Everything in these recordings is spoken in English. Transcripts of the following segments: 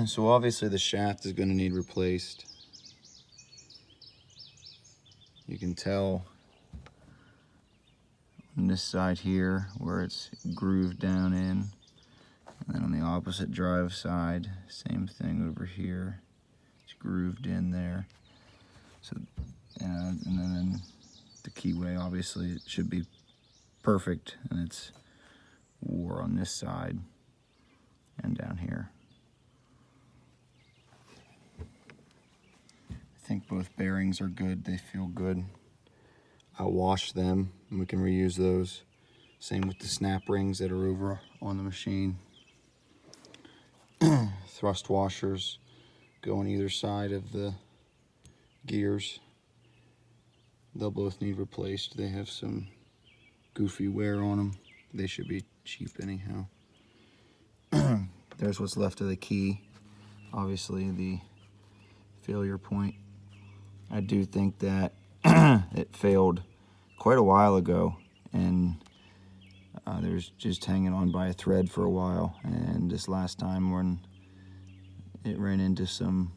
So obviously the shaft is going to need replaced. You can tell on this side here where it's grooved down in. And then on the opposite drive side, same thing over here. It's grooved in there. So, and then the keyway, obviously, it should be perfect, and it's wore on this side and down here. I think both bearings are good. They feel good. I'll wash them, and we can reuse those. Same with the snap rings that are over on the machine. Thrust washers go on either side of the gears. They'll both need replaced. They have some goofy wear on them. They should be cheap anyhow. There's what's left of the key. Obviously the failure point. I do think that it failed quite a while ago, and there was just hanging on by a thread for a while, and this last time when it ran into some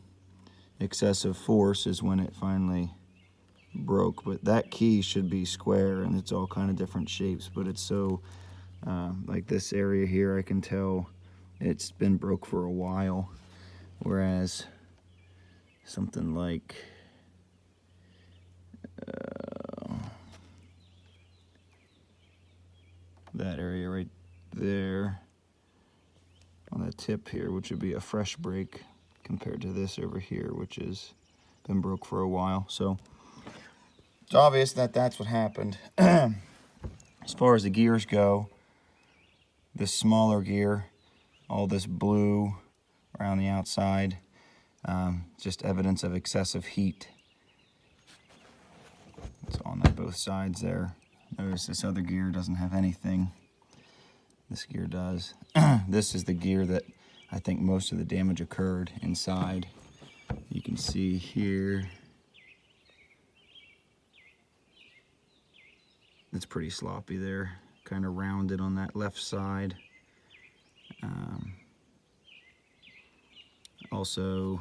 excessive force is when it finally broke. But that key should be square, and it's all kind of different shapes, but it's so like this area here, I can tell it's been broke for a while, whereas something like that area right there on the tip here, which would be a fresh break compared to this over here, which has been broke for a while. So it's obvious that that's what happened. As far as the gears go, this smaller gear, all this blue around the outside, just evidence of excessive heat. It's on both sides there. Notice this other gear doesn't have anything. This gear does. This is the gear that I think most of the damage occurred inside. You can see here. It's pretty sloppy there. Kind of rounded on that left side. Also,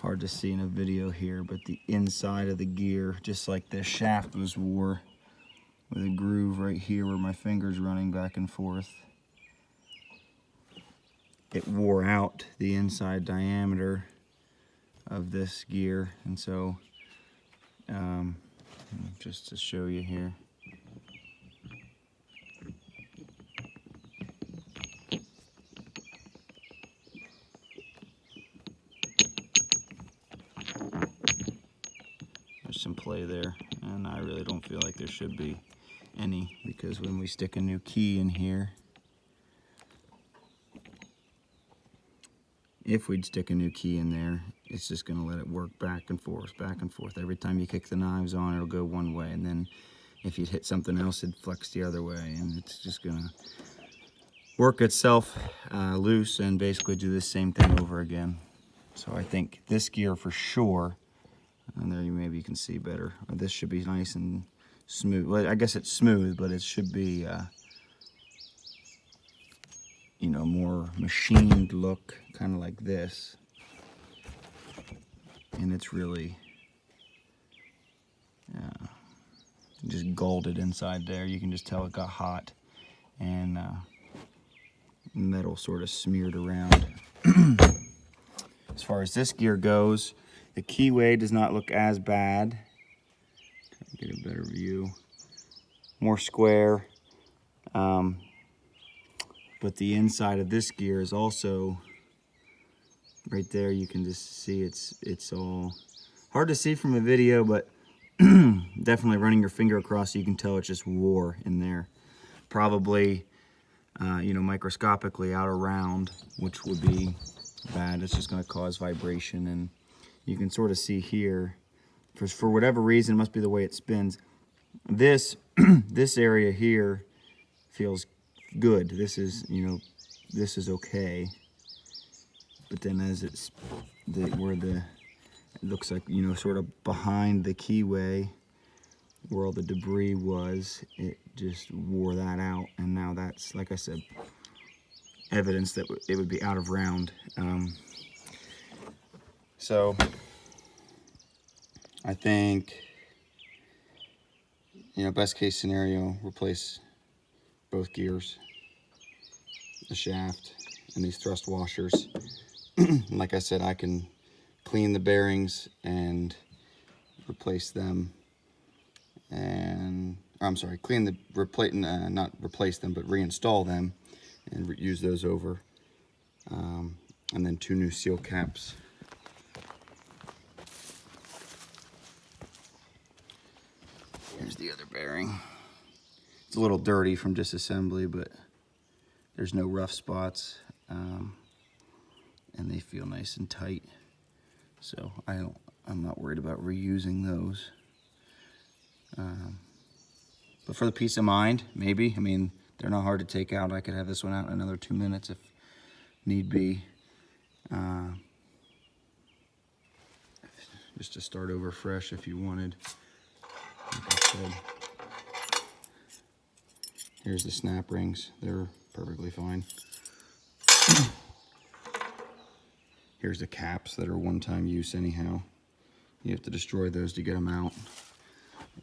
hard to see in a video here, but the inside of the gear, just like this shaft was wore, with a groove right here where my finger's running back and forth. It wore out the inside diameter of this gear, and so just to show you here. There's some play there, and I really don't feel like there should be any, because when we stick a new key in here, if we'd stick a new key in there, it's just going to let it work back and forth, back and forth. Every time you kick the knives on, it'll go one way, and then if you'd hit something else, it'd flex the other way, and it's just going to work itself loose and basically do the same thing over again. So I think this gear for sure, and there maybe you can see better, this should be nice and smooth. Well, I guess it's smooth, but it should be you know, more machined look, kind of like this. And it's really just golded inside there. You can just tell it got hot, and metal sort of smeared around. As far as this gear goes, the keyway does not look as bad. Try to get a better view. More square. But the inside of this gear is also right there. You can just see it's all hard to see from a video, but definitely running your finger across, you can tell it just wore in there. Probably, you know, microscopically out around, which would be bad. It's just going to cause vibration, and you can sort of see here, for whatever reason, it must be the way it spins. This this area here feels good. This is, you know, this is okay. But then as it's it looks like, you know, sort of behind the keyway where all the debris was, it just wore that out, and now that's, like I said, evidence that it would be out of round. So I think, you know, best case scenario, replace both gears, the shaft, and these thrust washers. Like I said, I can clean the bearings and replace them, and I'm sorry, clean the not replace them, but reinstall them and use those over, and then 2 new seal caps. Here's the other bearing. It's a little dirty from disassembly, but there's no rough spots, and they feel nice and tight. So I'm not worried about reusing those. But for the peace of mind, maybe. I mean, they're not hard to take out. I could have this one out in another 2 minutes if need be. Just to start over fresh if you wanted. Like I said, here's the snap rings. They're perfectly fine. Here's the caps that are one-time use anyhow. You have to destroy those to get them out.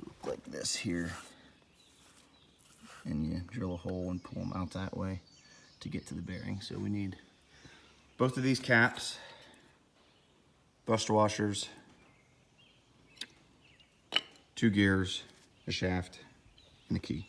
Look like this here. And you drill a hole and pull them out that way to get to the bearing. So we need both of these caps, buster washers, 2 gears, a shaft, and a key.